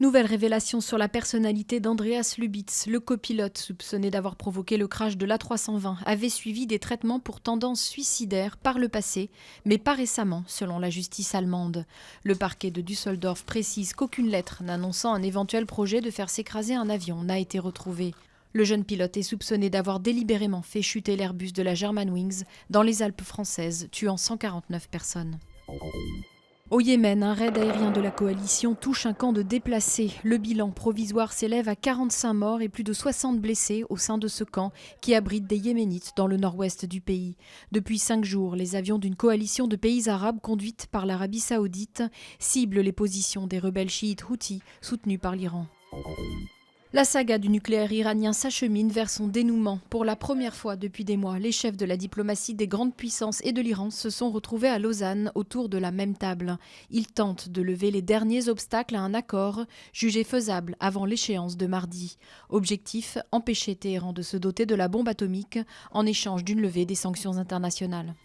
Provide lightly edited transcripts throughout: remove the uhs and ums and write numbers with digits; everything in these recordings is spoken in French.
Nouvelle révélation sur la personnalité d'Andreas Lubitz. Le copilote soupçonné d'avoir provoqué le crash de l'A320 avait suivi des traitements pour tendance suicidaire par le passé, mais pas récemment, selon la justice allemande. Le parquet de Düsseldorf précise qu'aucune lettre n'annonçant un éventuel projet de faire s'écraser un avion n'a été retrouvée. Le jeune pilote est soupçonné d'avoir délibérément fait chuter l'Airbus de la Germanwings dans les Alpes françaises, tuant 149 personnes. Au Yémen, un raid aérien de la coalition touche un camp de déplacés. Le bilan provisoire s'élève à 45 morts et plus de 60 blessés au sein de ce camp qui abrite des Yéménites dans le nord-ouest du pays. Depuis 5 jours, les avions d'une coalition de pays arabes conduite par l'Arabie saoudite ciblent les positions des rebelles chiites Houthis soutenus par l'Iran. La saga du nucléaire iranien s'achemine vers son dénouement. Pour la première fois depuis des mois, les chefs de la diplomatie des grandes puissances et de l'Iran se sont retrouvés à Lausanne autour de la même table. Ils tentent de lever les derniers obstacles à un accord jugé faisable avant l'échéance de mardi. Objectif, empêcher Téhéran de se doter de la bombe atomique en échange d'une levée des sanctions internationales.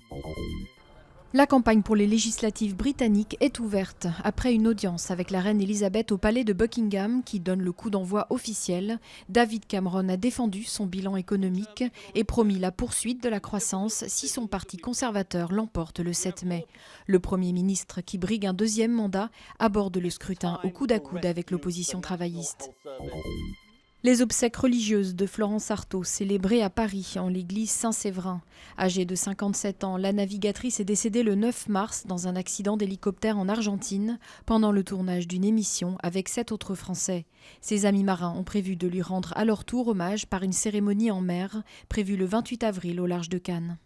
La campagne pour les législatives britanniques est ouverte. Après une audience avec la reine Elisabeth au palais de Buckingham qui donne le coup d'envoi officiel, David Cameron a défendu son bilan économique et promis la poursuite de la croissance si son parti conservateur l'emporte le 7 mai. Le Premier ministre, qui brigue un deuxième mandat, aborde le scrutin au coude à coude avec l'opposition travailliste. Les obsèques religieuses de Florence Artaud, célébrées à Paris, en l'église Saint-Séverin. Âgée de 57 ans, la navigatrice est décédée le 9 mars dans un accident d'hélicoptère en Argentine, pendant le tournage d'une émission avec 7 autres Français. Ses amis marins ont prévu de lui rendre à leur tour hommage par une cérémonie en mer, prévue le 28 avril au large de Cannes.